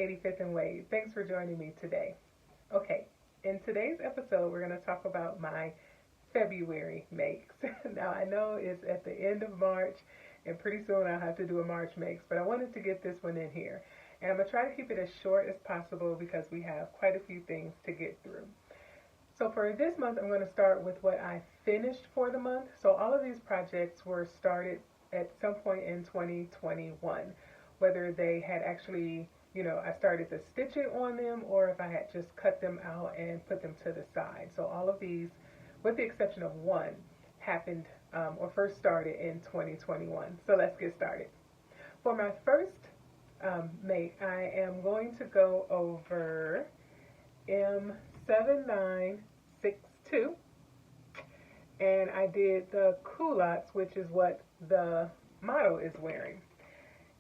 85th and Wade. Thanks for joining me today. Okay, in today's episode, we're going to talk about my February makes. Now, I know it's at the end of March, and pretty soon I'll have to do a March makes, but I wanted to get this one in here. And I'm going to try to keep it as short as possible because we have quite a few things to get through. So for this month, I'm going to start with what I finished for the month. So all of these projects were started at some point in 2021, whether they had actually, I started to stitch it on them or if I had just cut them out and put them to the side. So all of these, with the exception of one, happened or first started in 2021. So let's get started. For my first make, I am going to go over s1e9 and I did the culottes, which is what the model is wearing.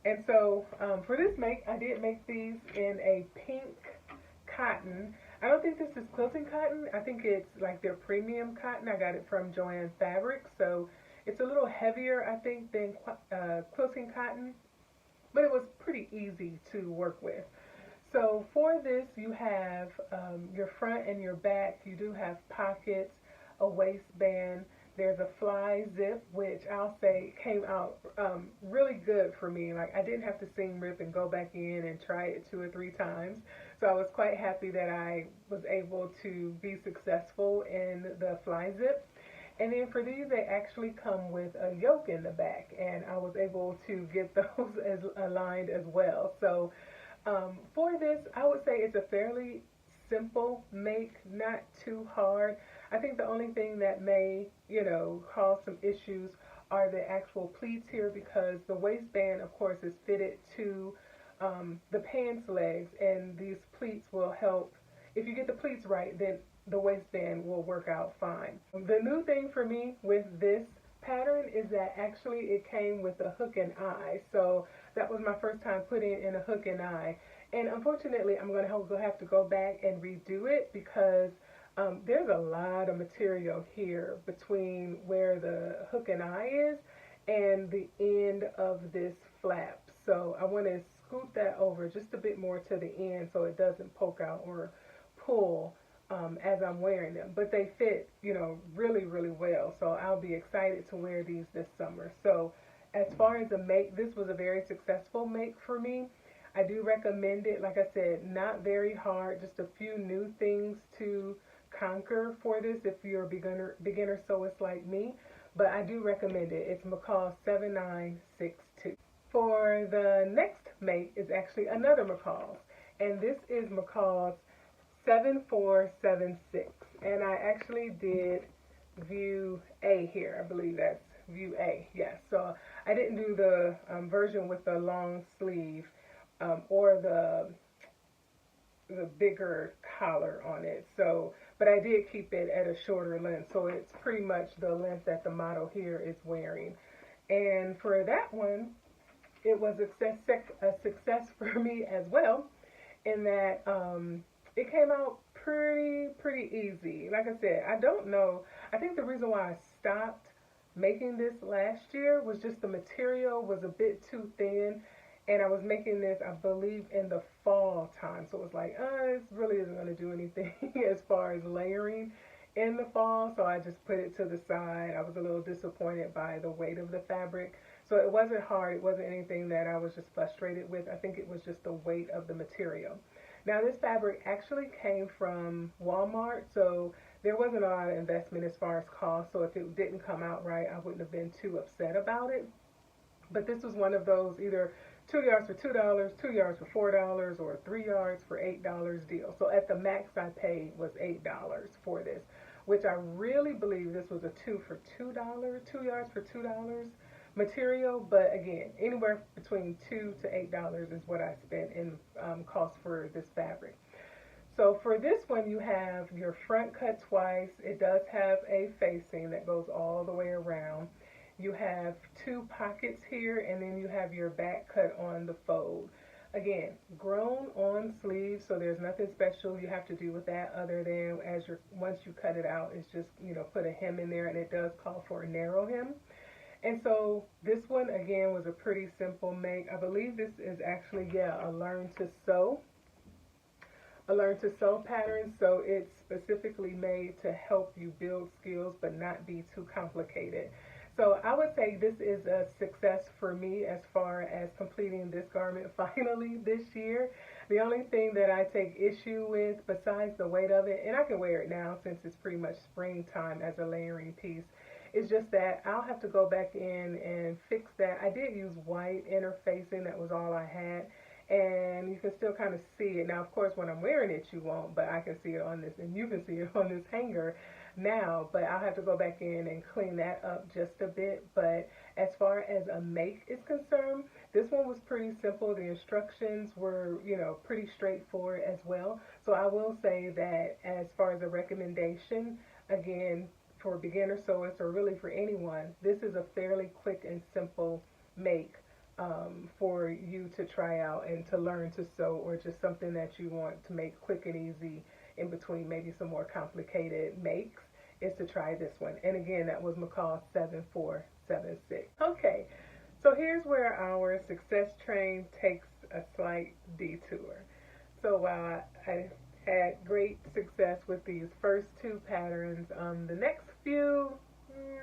And so for this make, I did make these in a pink cotton. I don't think this is quilting cotton. I think it's like their premium cotton. I got it from Joann Fabrics, so it's a little heavier, I think, than quilting cotton, but it was pretty easy to work with. So for this, you have your front and your back. You do have pockets, a waistband. There's a fly zip, which I'll say came out really good for me. Like, I didn't have to seam rip and go back in and try it 2 or 3 times. So I was quite happy that I was able to be successful in the fly zip. And then for these, they actually come with a yoke in the back, and I was able to get those as aligned as well. So for this, I would say it's a fairly simple make, not too hard. I think the only thing that may, cause some issues are the actual pleats here, because the waistband, of course, is fitted to the pants legs, and these pleats will help. If you get the pleats right, then the waistband will work out fine. The new thing for me with this pattern is that actually it came with a hook and eye. So that was my first time putting in a hook and eye. And unfortunately, I'm going to have to go back and redo it because there's a lot of material here between where the hook and eye is and the end of this flap. So I want to scoot that over just a bit more to the end so it doesn't poke out or pull as I'm wearing them. But they fit, really, really well. So I'll be excited to wear these this summer. So as far as the make, this was a very successful make for me. I do recommend it. Like I said, not very hard, just a few new things to conquer for this if you're a beginner sewist like me. But I do recommend it. It's McCalls 7962. For the next make is actually another McCalls, and this is McCalls 7476, and I actually did view A here. I believe that's view A. Yes. So I didn't do the version with the long sleeve or the bigger collar on it. So, but I did keep it at a shorter length, so it's pretty much the length that the model here is wearing. And for that one, it was a success for me as well, in that it came out pretty easy. Like I said, I don't know. I think the reason why I stopped making this last year was just the material was a bit too thin, and I was making this, I believe, in the fall time. So it was like, this really isn't going to do anything as far as layering in the fall. So I just put it to the side. I was a little disappointed by the weight of the fabric. So it wasn't hard. It wasn't anything that I was just frustrated with. I think it was just the weight of the material. Now, this fabric actually came from Walmart, so there wasn't a lot of investment as far as cost. So if it didn't come out right, I wouldn't have been too upset about it. But this was one of those either 2 yards for $2, 2 yards for $4, or 3 yards for $8 deal. So at the max I paid was $8 for this, which I really believe this was a 2 for $2, 2 yards for $2 material. But again, anywhere between $2 to $8 is what I spent in cost for this fabric. So for this one, you have your front cut twice. It does have a facing that goes all the way around. You have 2 pockets here, and then you have your back cut on the fold. Again, grown on sleeves, so there's nothing special you have to do with that other than once you cut it out, it's just, put a hem in there, and it does call for a narrow hem. And so this one, again, was a pretty simple make. I believe this is actually, a learn to sew a learn to sew pattern, so it's specifically made to help you build skills but not be too complicated. So I would say this is a success for me as far as completing this garment finally this year. The only thing that I take issue with, besides the weight of it, and I can wear it now since it's pretty much springtime as a layering piece, is just that I'll have to go back in and fix that. I did use white interfacing, that was all I had, and you can still kind of see it. Now, of course, when I'm wearing it, you won't, but I can see it on this, and you can see it on this hanger now, but I'll have to go back in and clean that up just a bit. But as far as a make is concerned, this one was pretty simple. The instructions were, pretty straightforward as well. So I will say that as far as a recommendation, again, for beginner sewists or really for anyone, this is a fairly quick and simple make for you to try out and to learn to sew, or just something that you want to make quick and easy in between maybe some more complicated makes, is to try this one. And again, that was McCalls 7476. Okay, so here's where our success train takes a slight detour. So while I had great success with these first two patterns, the next few,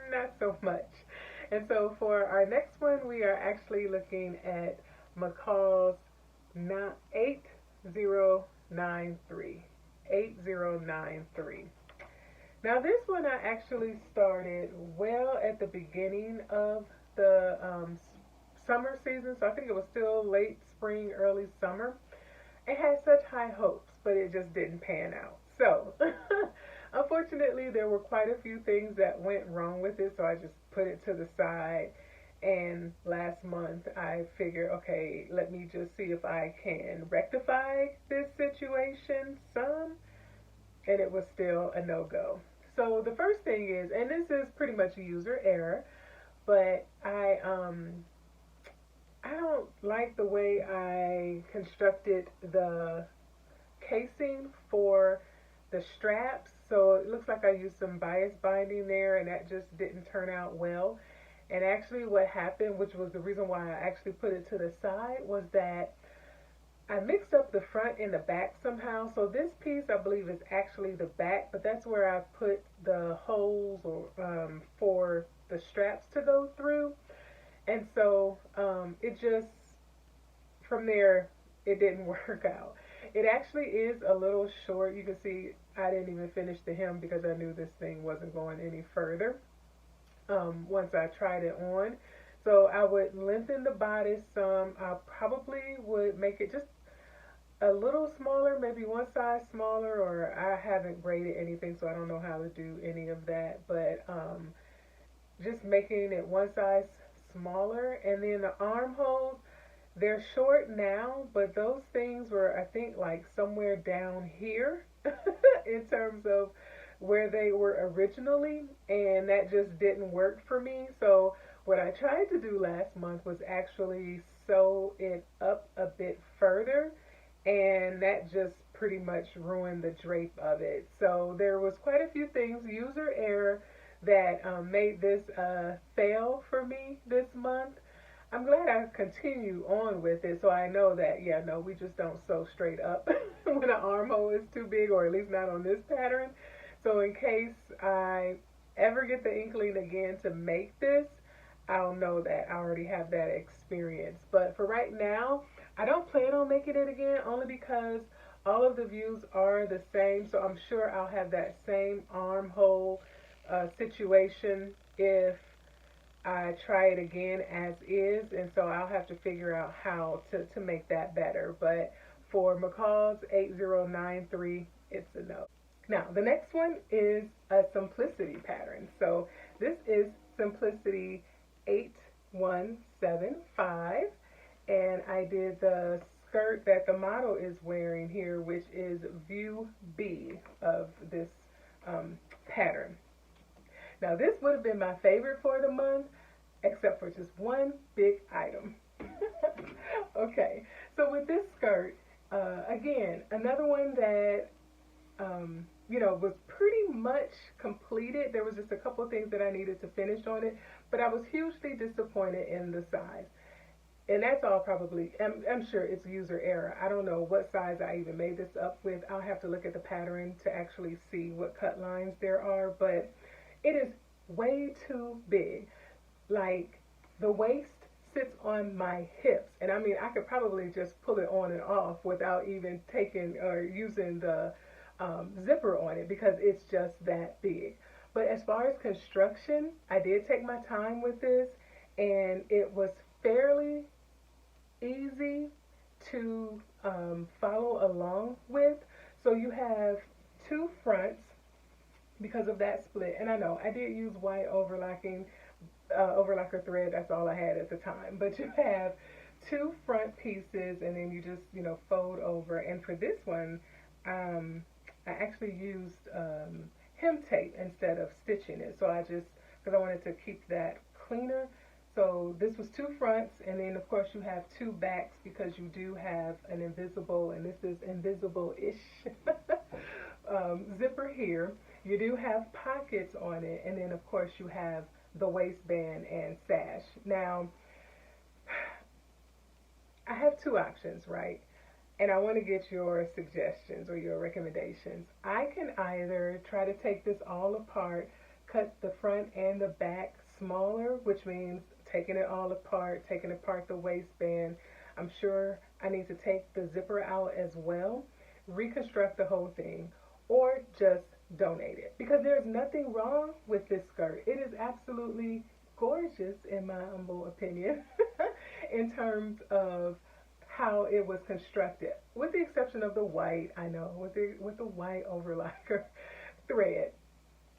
not so much. And so for our next one, we are actually looking at McCalls 8093. 8093. Now this one I actually started well at the beginning of the summer season, so I think it was still late spring, early summer. It had such high hopes, but it just didn't pan out. So unfortunately, there were quite a few things that went wrong with it, so I just put it to the side. And last month I figured, okay, let me just see if I can rectify this situation some, and it was still a no-go. So the first thing is, and this is pretty much a user error, but I don't like the way I constructed the casing for the straps. So it looks like I used some bias binding there, and that just didn't turn out well. And actually what happened, which was the reason why I actually put it to the side, was that I mixed up the front and the back somehow. So this piece, I believe, is actually the back, but that's where I put the holes or for the straps to go through. And so it just, from there, it didn't work out. It actually is a little short. You can see I didn't even finish the hem because I knew this thing wasn't going any further once I tried it on. So I would lengthen the bodice some. I probably would make it just a little smaller, maybe one size smaller, or I haven't braided anything, so I don't know how to do any of that, but just making it one size smaller. And then the armholes, they're short now, but those things were, I think, like somewhere down here in terms of where they were originally, and that just didn't work for me. So what I tried to do last month was actually sew it up a bit further, and that just pretty much ruined the drape of it. So there was quite a few things, user error, that made this fail for me this month. I'm glad I continue on with it, so I know that, yeah, no, we just don't sew straight up when an armhole is too big, or at least not on this pattern. So in case I ever get the inkling again to make this, I'll know that I already have that experience. But for right now, I don't plan on making it again, only because all of the views are the same. So I'm sure I'll have that same armhole situation if I try it again as is, and so I'll have to figure out how to make that better. But for McCalls 8093, it's a no. Now, the next one is a simplicity pattern. So this is Simplicity 8175, and I did the skirt that the model is wearing here, which is view B of this pattern. Now, this would have been my favorite for the month, except for just one big item. Okay, so with this skirt, again, another one that, was pretty much completed. There was just a couple of things that I needed to finish on it, but I was hugely disappointed in the size. And that's all probably, I'm sure it's user error. I don't know what size I even made this up with. I'll have to look at the pattern to actually see what cut lines there are, but it is way too big. Like, the waist sits on my hips, and I mean, I could probably just pull it on and off without even taking or using the zipper on it because it's just that big. But as far as construction, I did take my time with this, and it was fairly easy to follow along with. So you have two fronts because of that split, and I know I did use white overlocker thread. That's all I had at the time. But you have two front pieces, and then you just fold over. And for this one, I actually used hem tape instead of stitching it. So because I wanted to keep that cleaner. So this was two fronts, and then of course you have two backs because you do have an invisible, and this is invisible-ish zipper here. You do have pockets on it, and then of course you have the waistband and sash. Now, I have two options, right? And I want to get your suggestions or your recommendations. I can either try to take this all apart, cut the front and the back smaller, which means taking it all apart, taking apart the waistband. I'm sure I need to take the zipper out as well, reconstruct the whole thing, or just donate it. Because there's nothing wrong with this skirt. It is absolutely gorgeous in my humble opinion in terms of how it was constructed, with the exception of the white, I know, with the white overlocker thread.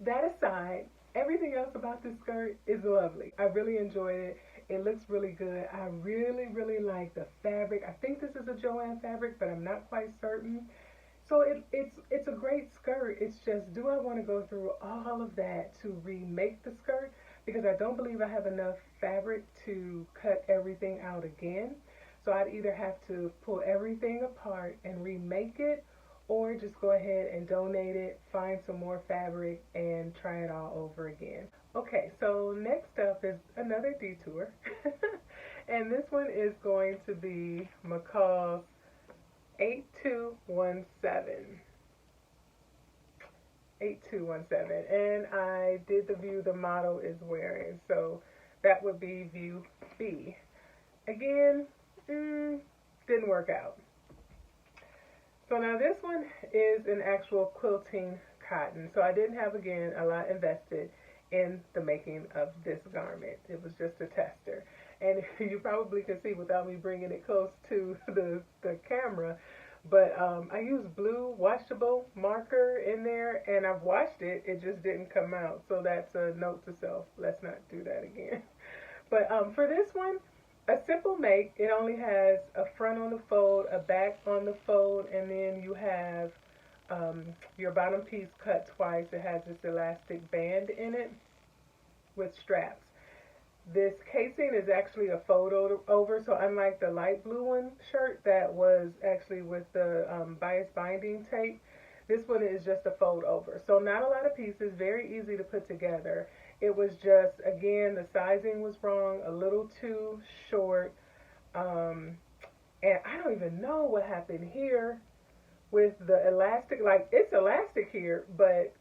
That aside, everything else about this skirt is lovely. I really enjoyed it. It looks really good. I really, really like the fabric. I think this is a Joanne fabric, but I'm not quite certain. So it's a great skirt. It's just, do I want to go through all of that to remake the skirt? Because I don't believe I have enough fabric to cut everything out again. So I'd either have to pull everything apart and remake it, or just go ahead and donate it, find some more fabric, and try it all over again. Okay, so next up is another detour. And this one is going to be McCalls 8217. 8217. And I did the view the model is wearing, so that would be view B. Again, didn't work out. So now this one is an actual quilting cotton. So I didn't have, again, a lot invested in the making of this garment. It was just a tester. And you probably can see without me bringing it close to the camera, but I used blue washable marker in there, and I've washed it. It just didn't come out. So that's a note to self. Let's not do that again. But for this one, a simple make. It only has a front on the fold, a back on the fold, and then you have your bottom piece cut twice. It has this elastic band in it with straps. This casing is actually a fold over, so unlike the light blue one shirt that was actually with the bias binding tape, this one is just a fold over. So not a lot of pieces, very easy to put together. It was just, again, the sizing was wrong, a little too short, and I don't even know what happened here with the elastic. Like, it's elastic here, but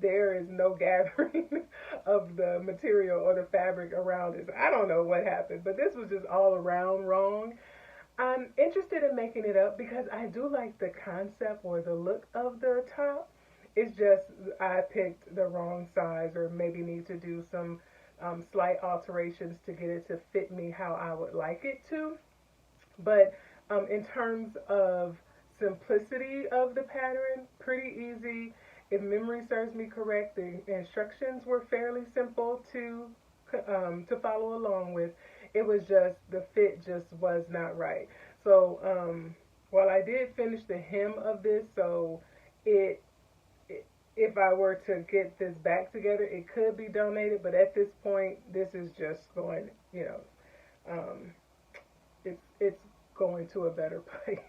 there is no gathering of the material or the fabric around it. So I don't know what happened, but this was just all around wrong. I'm interested in making it up because I do like the concept or the look of the top. It's just I picked the wrong size, or maybe need to do some slight alterations to get it to fit me how I would like it to. But in terms of simplicity of the pattern, pretty easy. If memory serves me correct, the instructions were fairly simple to follow along with. It was just the fit just was not right. So while I did finish the hem of this, so if I were to get this back together, it could be donated. But at this point, this is just going, it's going to a better place.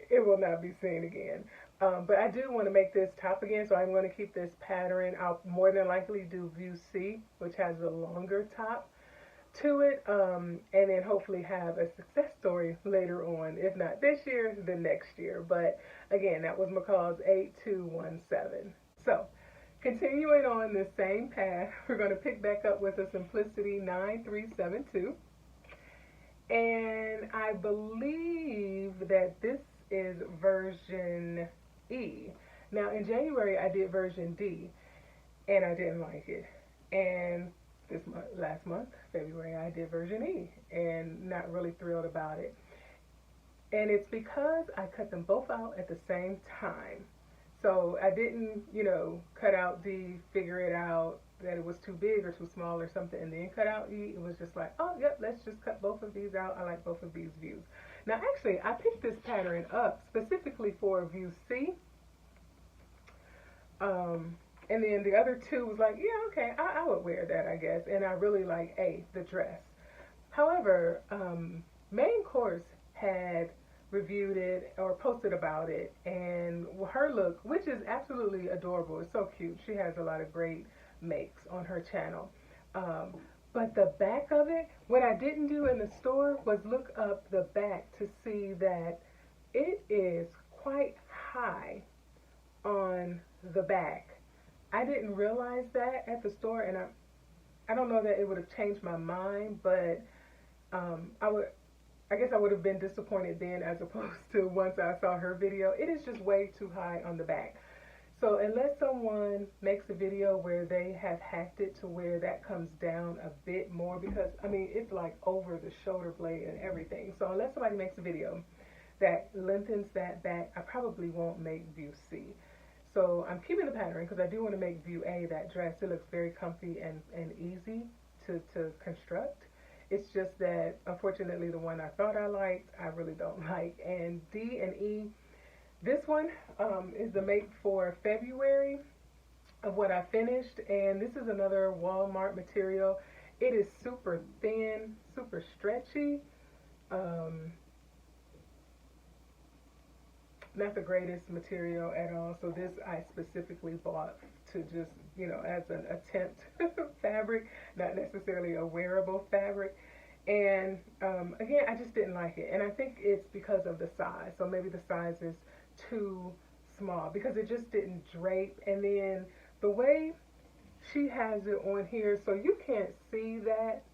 It will not be seen again. But I do want to make this top again, so I'm going to keep this pattern. I'll more than likely do view C, which has a longer top. to it, and then hopefully have a success story later on. If not this year, then next year. But again, that was McCalls 8217. So continuing on the same path, we're going to pick back up with a Simplicity 9372. And I believe that this is version E. Now in January I did version D and I didn't like it. And this month, last month, February, I did version E and not really thrilled about it. And it's because I cut them both out at the same time. So I didn't, cut out D, figure it out that it was too big or too small or something, and then cut out E. It was just like, oh, yep, let's just cut both of these out. I like both of these views. Now, actually, I picked this pattern up specifically for view C. And then the other two was like, yeah, okay, I would wear that, I guess. And I really like A, the dress. However, Main Course had reviewed it or posted about it, and her look, which is absolutely adorable, it's so cute. She has a lot of great makes on her channel. But the back of it, what I didn't do in the store was look up the back to see that it is quite high on the back. I didn't realize that at the store, and I don't know that it would have changed my mind, but I guess I would have been disappointed then as opposed to once I saw her video. It is just way too high on the back. So unless someone makes a video where they have hacked it to where that comes down a bit more, because I mean it's like over the shoulder blade and everything. So unless somebody makes a video that lengthens that back, I probably won't make view C. So I'm keeping the pattern because I do want to make view A, that dress. It looks very comfy and easy to construct. It's just that unfortunately the one I thought I liked, I really don't like. And D and E, this one is the make for February of what I finished, and this is another Walmart material. It is super thin, super stretchy. Not the greatest material at all, so this I specifically bought to just, as an attempt fabric, not necessarily a wearable fabric. And again, I just didn't like it, and I think it's because of the size. So maybe the size is too small because it just didn't drape. And then the way she has it on here, so you can't see that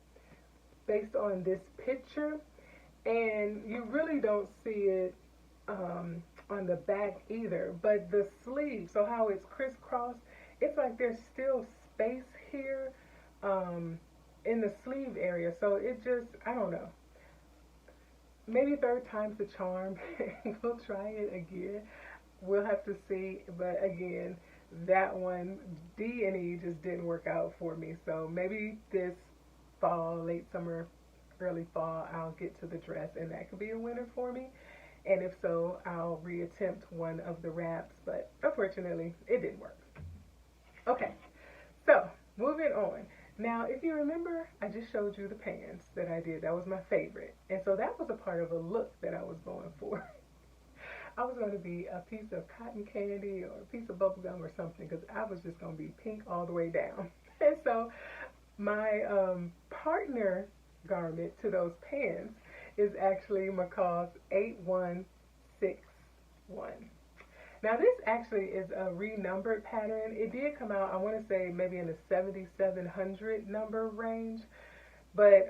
based on this picture, and you really don't see it on the back either. But the sleeve, so how it's crisscrossed, it's like there's still space here in the sleeve area. So it just, I don't know, maybe third time's the charm. We'll try it again, we'll have to see. But again, that one, D and E, just didn't work out for me. So maybe this fall, late summer, early fall, I'll get to the dress and that could be a winner for me. And if so, I'll reattempt one of the wraps, but unfortunately it didn't work. Okay, so moving on. Now, if you remember, I just showed you the pants that I did. That was my favorite. And so that was a part of a look that I was going for. I was going to be a piece of cotton candy or a piece of bubble gum or something, because I was just going to be pink all the way down. And so my partner garment to those pants is actually McCalls 8161. Now this actually is a renumbered pattern. It did come out, I want to say maybe in the 7700 number range, but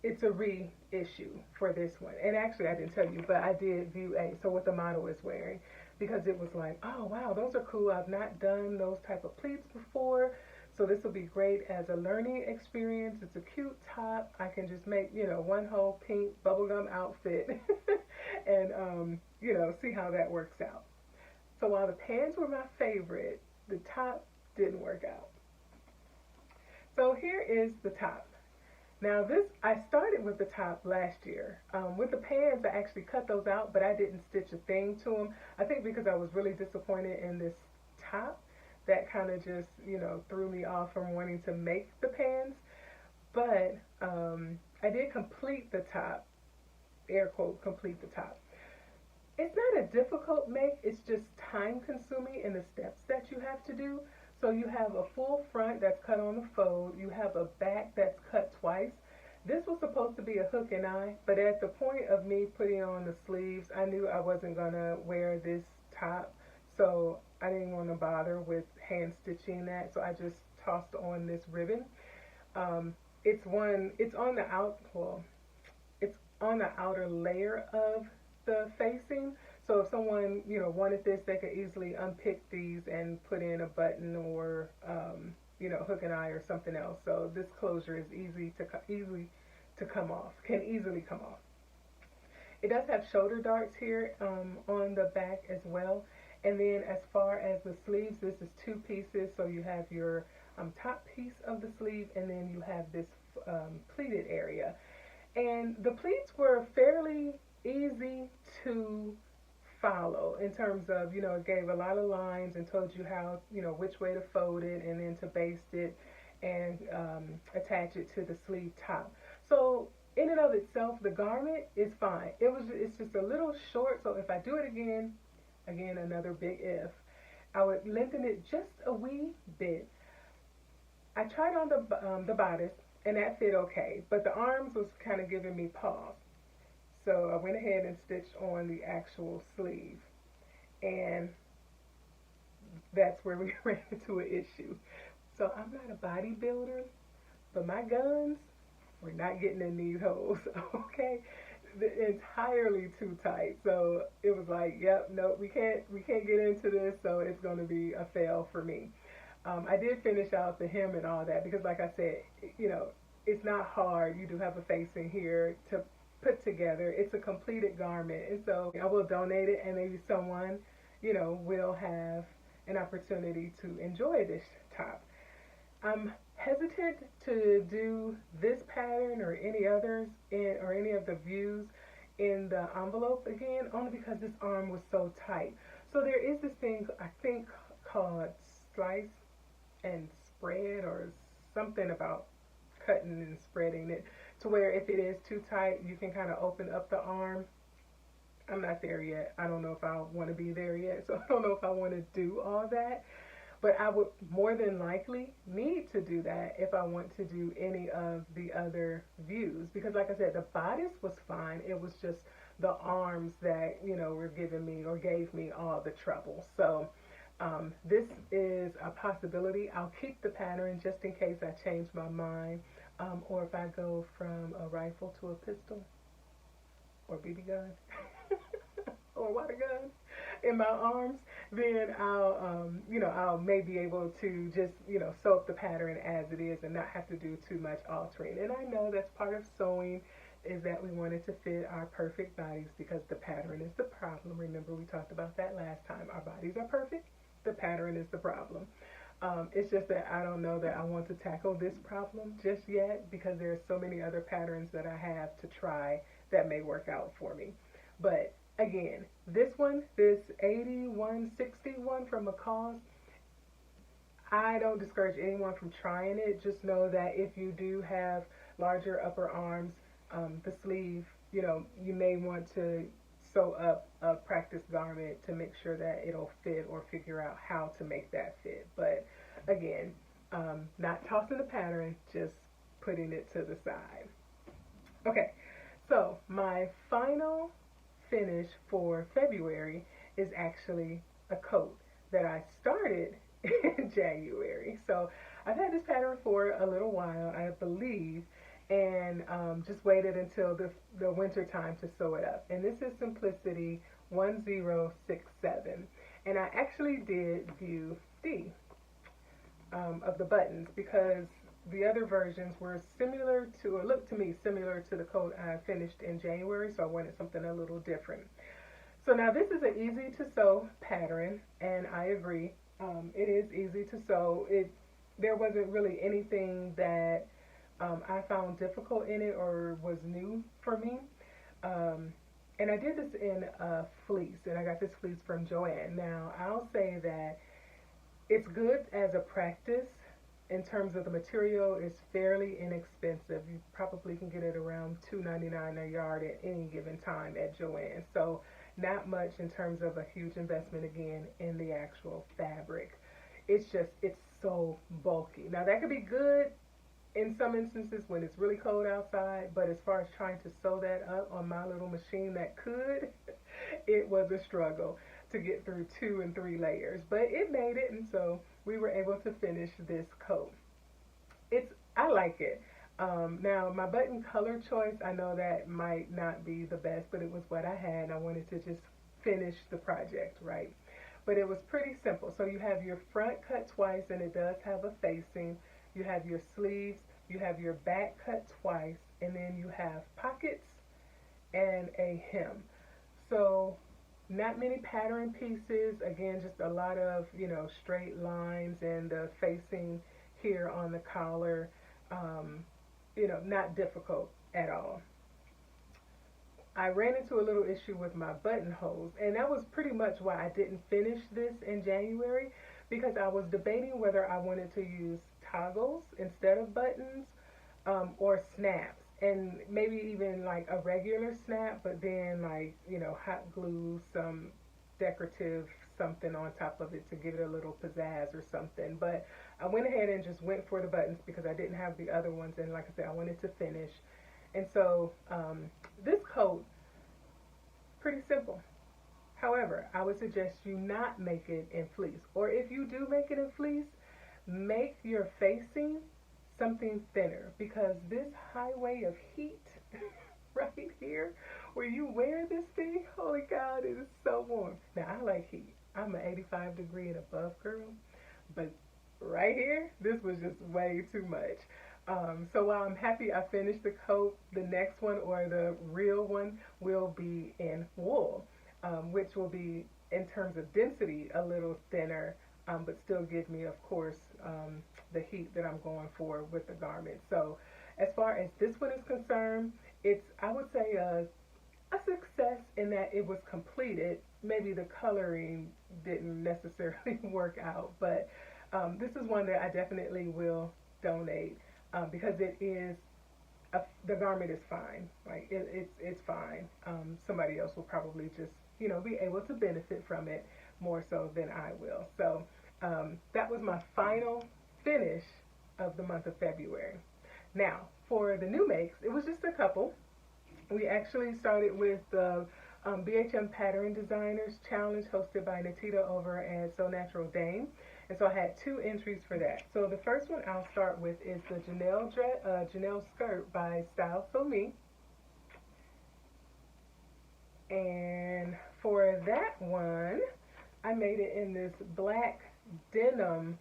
it's a reissue for this one. And actually I didn't tell you, but I did view A, so what the model is wearing, because it was like, oh wow, those are cool. I've not done those type of pleats before. So this will be great as a learning experience. It's a cute top. I can just make, one whole pink bubblegum outfit and, see how that works out. So while the pants were my favorite, the top didn't work out. So here is the top. Now this, I started with the top last year. With the pants, I actually cut those out, but I didn't stitch a thing to them. I think because I was really disappointed in this top. That kind of just, threw me off from wanting to make the pants. But I did complete the top, air quote, complete the top. It's not a difficult make, it's just time consuming in the steps that you have to do. So you have a full front that's cut on the fold, you have a back that's cut twice, try, but at the point of me putting on the sleeves, I knew I wasn't gonna wear this top, so I didn't want to bother with hand stitching that, so I just tossed on this ribbon. It's on the it's on the outer layer of the facing. So if someone, wanted this, they could easily unpick these and put in a button or, hook and eye or something else. So this closure is easy to come off, can easily come off. It does have shoulder darts here on the back as well. And then as far as the sleeves, this is two pieces. So you have your top piece of the sleeve, and then you have this pleated area. And the pleats were fairly easy to follow in terms of, it gave a lot of lines and told you how, which way to fold it and then to baste it and attach it to the sleeve top. So in and of itself, the garment is fine. It's just a little short. So if I do it again, another big if, I would lengthen it just a wee bit. I tried on the bodice, and that fit okay, but the arms was kind of giving me pause. So I went ahead and stitched on the actual sleeve, and that's where we ran into an issue. So I'm not a bodybuilder, but my guns were not getting in these holes, okay? Entirely too tight. So it was like, yep, no, we can't get into this, so it's going to be a fail for me. I did finish out the hem and all that because, like I said, it's not hard. You do have a facing here to put together. It's a completed garment, and so I will donate it, and maybe someone, will have an opportunity to enjoy this top. I'm hesitant to do this pattern or any others or any of the views in the envelope again, only because this arm was so tight. So there is this thing I think called slice and spread or something about cutting and spreading it to where if it is too tight, you can kind of open up the arm. I'm not there yet. I don't know if I want to be there yet, so I don't know if I want to do all that. But I would more than likely need to do that if I want to do any of the other views. Because like I said, the bodice was fine. It was just the arms that, were giving me or gave me all the trouble. So this is a possibility. I'll keep the pattern just in case I change my mind. Or if I go from a rifle to a pistol or BB gun or water gun in my arms, then I'll maybe be able to just, sew up the pattern as it is and not have to do too much altering. And I know that's part of sewing, is that we wanted to fit our perfect bodies because the pattern is the problem. Remember, we talked about that last time. Our bodies are perfect. The pattern is the problem. It's just that I don't know that I want to tackle this problem just yet because there are so many other patterns that I have to try that may work out for me. But again, this 8161 from McCalls, I don't discourage anyone from trying it. Just know that if you do have larger upper arms, the sleeve, you may want to sew up a practice garment to make sure that it'll fit or figure out how to make that fit. But again, not tossing the pattern, just putting it to the side. Okay, so my final finish for February is actually a coat that I started in January. So I've had this pattern for a little while, I believe, and just waited until the winter time to sew it up. And this is Simplicity 1067. And I actually did view D of the buttons because the other versions were similar to, or looked to me similar to the coat I finished in January, so I wanted something a little different. So now this is an easy to sew pattern, and I agree, it is easy to sew. There wasn't really anything that I found difficult in it or was new for me. And I did this in a fleece, and I got this fleece from Joann. Now, I'll say that it's good as a practice. In terms of the material, it's fairly inexpensive. You probably can get it around $2.99 a yard at any given time at Joann. So not much in terms of a huge investment, again, in the actual fabric. It's so bulky. Now, that could be good in some instances when it's really cold outside, but as far as trying to sew that up on my little machine that could, it was a struggle to get through 2 and 3 layers, but it made it, and so we were able to finish this coat. I like it. Now my button color choice, I know that might not be the best, but it was what I had. I wanted to just finish the project, right? But it was pretty simple. So you have your front cut twice, and it does have a facing. You have your sleeves, you have your back cut twice, and then you have pockets and a hem. So not many pattern pieces. Again, just a lot of, straight lines and the facing here on the collar. Not difficult at all. I ran into a little issue with my buttonholes, and that was pretty much why I didn't finish this in January, because I was debating whether I wanted to use toggles instead of buttons, or snaps, and maybe even like a regular snap, but then like, hot glue some decorative something on top of it to give it a little pizzazz or something. But I went ahead and just went for the buttons because I didn't have the other ones, and like I said, I wanted to finish. And so this coat, pretty simple. However, I would suggest you not make it in fleece, or if you do make it in fleece, make your facing something thinner, because this highway of heat right here where you wear this thing, holy God, it is so warm. Now I like heat. I'm an 85 degree and above girl, but right here, this was just way too much. So while I'm happy I finished the coat, the next one, or the real one, will be in wool, which will be, in terms of density, a little thinner, but still give me, of course, the heat that I'm going for with the garment. So as far as this one is concerned, it's, I would say, a success in that it was completed. Maybe the coloring didn't necessarily work out, but this is one that I definitely will donate, because it is, the garment is fine. Like it's fine. Somebody else will probably just, be able to benefit from it more so than I will. So that was my final finish of the month of February. Now, for the new makes, it was just a couple. We actually started with the BHM Pattern Designers Challenge hosted by Natita over at So Natural Dame. And so I had 2 entries for that. So the first one I'll start with is the Janelle Skirt by s1e9. And for that one, I made it in this black denim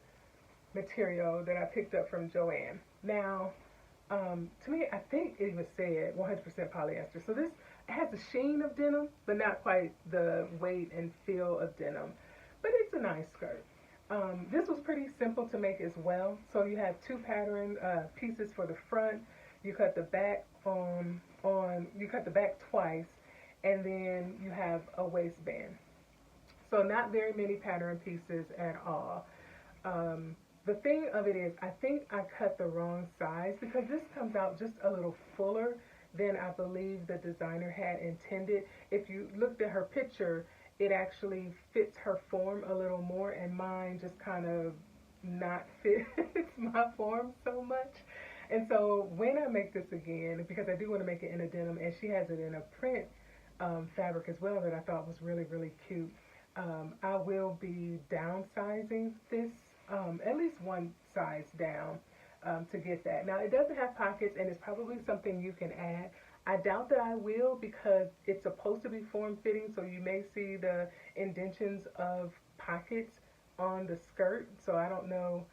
material that I picked up from Joann. Now, to me, I think it even said 100% polyester. So this has a sheen of denim, but not quite the weight and feel of denim. But it's a nice skirt. This was pretty simple to make as well. So you have 2 pattern pieces for the front. You cut the back you cut the back twice, and then you have a waistband. So not very many pattern pieces at all. The thing of it is, I think I cut the wrong size, because this comes out just a little fuller than I believe the designer had intended. If you looked at her picture, it actually fits her form a little more, and mine just kind of not fits my form so much. And so when I make this again, because I do want to make it in a denim, and she has it in a print fabric as well that I thought was really, really cute, I will be downsizing this, at least one size down, to get that. Now, it doesn't have pockets, and it's probably something you can add. I doubt that I will, because it's supposed to be form-fitting, so you may see the indentions of pockets on the skirt. So I don't know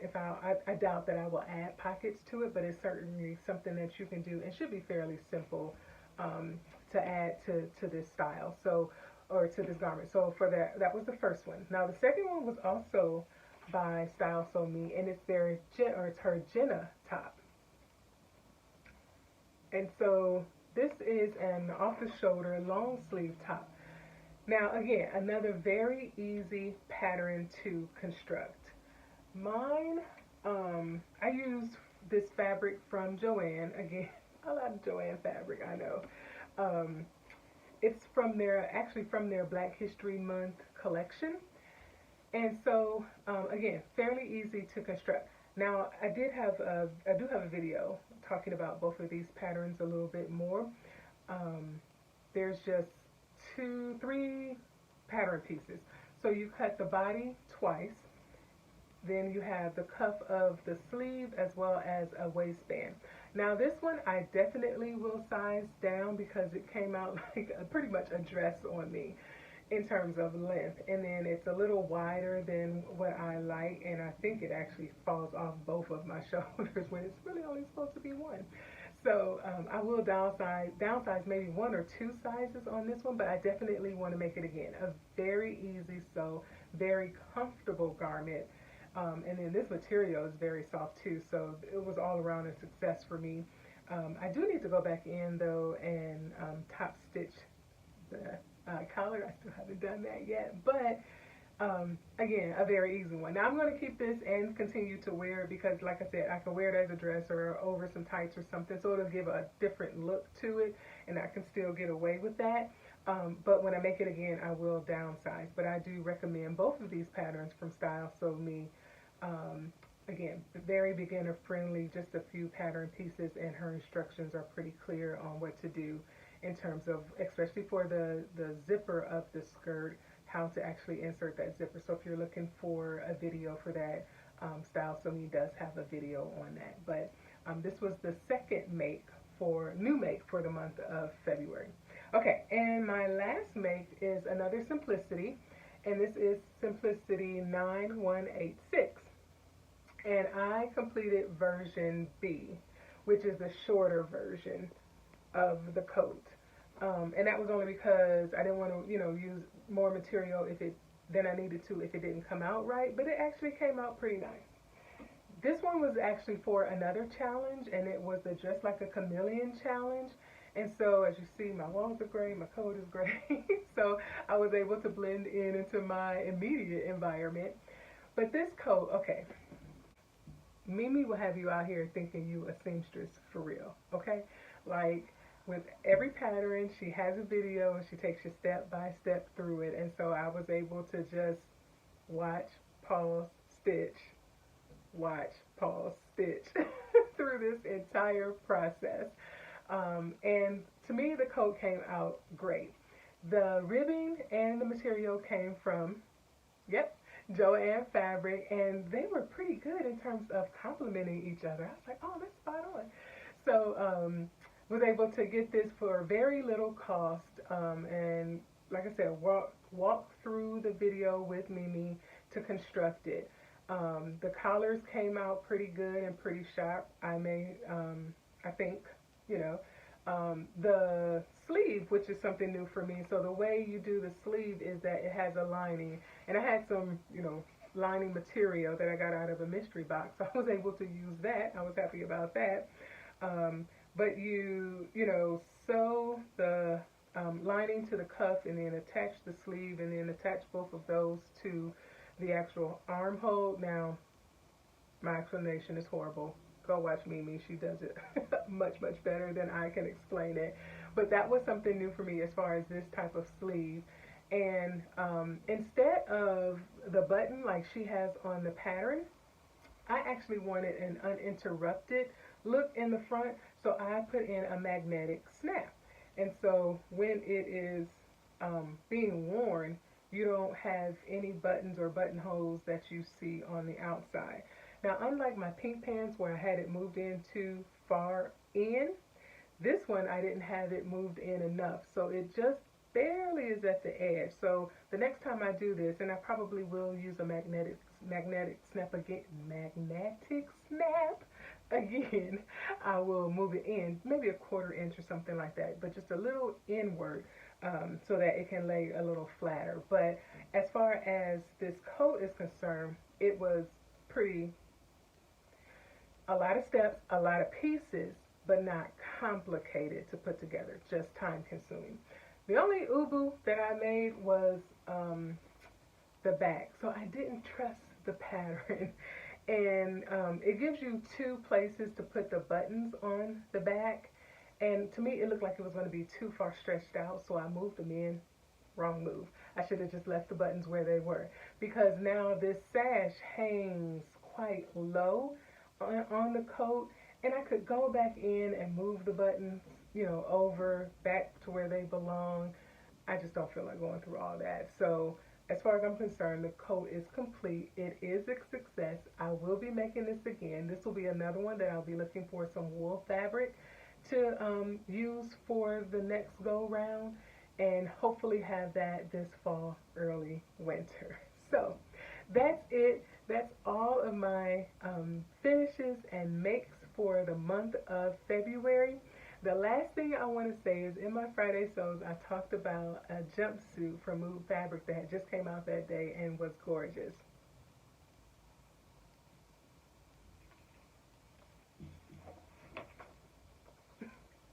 if I doubt that I will add pockets to it, but it's certainly something that you can do, and should be fairly simple to add to this style, so, or to this garment. So for that was the first one. Now the second one was also by Style So Me, and it's it's her Jenna top. And so this is an off-the-shoulder long sleeve top. Now again, another very easy pattern to construct. Mine, I used this fabric from Joann. Again, a lot of Joann fabric, I know. It's from their Black History Month collection. And so, again, fairly easy to construct. Now I do have a video talking about both of these patterns a little bit more. There's just three pattern pieces. So you cut the body twice, then you have the cuff of the sleeve as well as a waistband. Now this one I definitely will size down because it came out like pretty much a dress on me in terms of length, and then it's a little wider than what I like, and I think it actually falls off both of my shoulders when it's really only supposed to be one. So I will downsize maybe one or two sizes on this one, but I definitely want to make it again a very easy sew, very comfortable garment. And then this material is very soft too, so it was all around a success for me. I do need to go back in though and top stitch the collar. I still haven't done that yet, but again, a very easy one. Now I'm going to keep this and continue to wear it because, like I said, I can wear it as a dress or over some tights or something, so it'll give a different look to it, and I can still get away with that. But when I make it again, I will downsize. But I do recommend both of these patterns from Style Sew Me. Again, very beginner friendly, just a few pattern pieces, and her instructions are pretty clear on what to do in terms of, especially for the zipper of the skirt, how to actually insert that zipper. So if you're looking for a video for that, Style Sew Me does have a video on that. But this was the second new make for the month of February. Okay, and my last make is another Simplicity, and this is Simplicity 9186. And I completed version B, which is the shorter version of the coat. And that was only because I didn't want to, use more material than I needed to if it didn't come out right, but it actually came out pretty nice. This one was actually for another challenge, and it was the Dress Like a Chameleon challenge. And so, as you see, my walls are gray, my coat is gray, so I was able to blend into my immediate environment. But this coat, okay, Mimi will have you out here thinking you a seamstress for real, okay? Like, with every pattern, she has a video and she takes you step by step through it. And so I was able to just watch, pause, stitch, watch, pause, stitch through this entire process. And to me, the coat came out great. The ribbing and the material came from, Joanne Fabric, and they were pretty good in terms of complementing each other. I was like, oh, that's spot on. So, was able to get this for very little cost, and like I said, walk through the video with Mimi to construct it. The collars came out pretty good and pretty sharp. I think, the sleeve, which is something new for me. So the way you do the sleeve is that it has a lining, and I had some, lining material that I got out of a mystery box. So I was able to use that. I was happy about that. But you sew the lining to the cuff and then attach the sleeve and then attach both of those to the actual armhole. Now, my explanation is horrible. Go watch Mimi. She does it much, much better than I can explain it. But that was something new for me as far as this type of sleeve. And instead of the button like she has on the pattern, I actually wanted an uninterrupted look in the front, so I put in a magnetic snap. And so when it is being worn, you don't have any buttons or buttonholes that you see on the outside. Now, unlike my pink pants where I had it moved in too far in, this one I didn't have it moved in enough, so it just barely is at the edge. So the next time I do this, and I probably will use a magnetic snap again, I will move it in maybe a 1/4 inch or something like that, but just a little inward, so that it can lay a little flatter. But as far as this coat is concerned, it was a lot of steps, a lot of pieces, but not complicated to put together, just time consuming. The only ubu that I made was the back, so I didn't trust the pattern. And it gives you 2 places to put the buttons on the back, and to me it looked like it was going to be too far stretched out, so I moved them in. Wrong move. I should have just left the buttons where they were, because now this sash hangs quite low, on the coat, and I could go back in and move the buttons, you know, over back to where they belong. I just don't feel like going through all that. So as far as I'm concerned, the coat is complete. It is a success. I will be making this again. This will be another one that I'll be looking for some wool fabric to use for the next go round, and hopefully have that this fall, early winter. So that's it. That's all of my finishes and makes for the month of February. The last thing I want to say is in my Friday sews, I talked about a jumpsuit from Mood Fabric that had just came out that day and was gorgeous.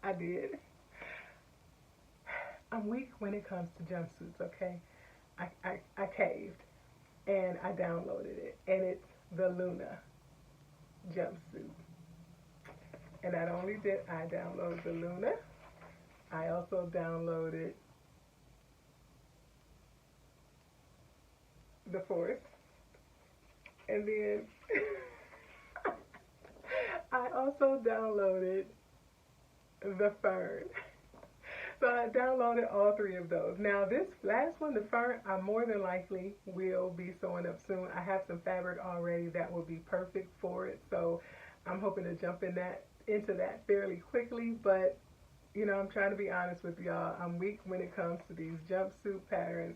I did. I'm weak when it comes to jumpsuits, okay? I caved and I downloaded it, and it's the Luna jumpsuit. And not only did I download the Luna, I also downloaded the Force, and then I also downloaded the Fern. So I downloaded all three of those. Now this last one, the Fern, I more than likely will be sewing up soon. I have some fabric already that will be perfect for it, so I'm hoping to jump into that fairly quickly. But you know, I'm trying to be honest with y'all. I'm weak when it comes to these jumpsuit patterns.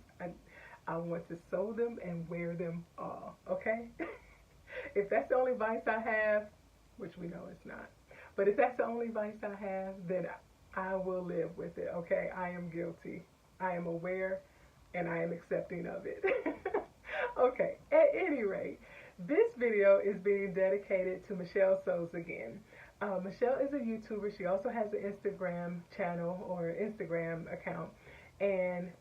I want to sew them and wear them all, okay? If that's the only vice I have, which we know it's not, but if that's the only vice I have, then I will live with it, okay? I am guilty. I am aware, and I am accepting of it. Okay, at any rate, this video is being dedicated to Michelle Sews Again. Michelle is a YouTuber. She also has an Instagram channel or Instagram account, and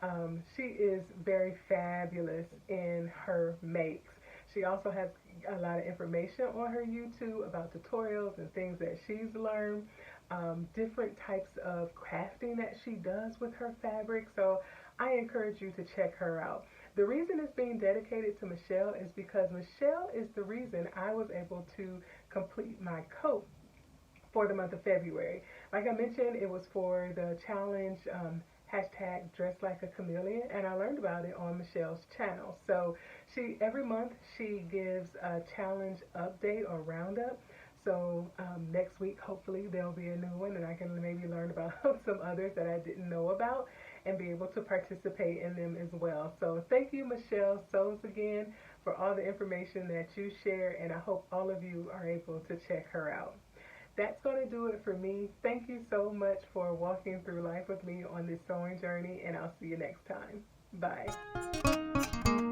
she is very fabulous in her makes. She also has a lot of information on her YouTube about tutorials and things that she's learned, different types of crafting that she does with her fabric. So I encourage you to check her out. The reason it's being dedicated to Michelle is because Michelle is the reason I was able to complete my coat for the month of February. Like I mentioned, it was for the challenge hashtag Dress Like a Chameleon, and I learned about it on Michelle's channel. So every month she gives a challenge update or roundup. So next week hopefully there'll be a new one, and I can maybe learn about some others that I didn't know about and be able to participate in them as well. So thank you, Michelle Sews Again, for all the information that you share, and I hope all of you are able to check her out. That's going to do it for me. Thank you so much for walking through life with me on this sewing journey, and I'll see you next time. Bye.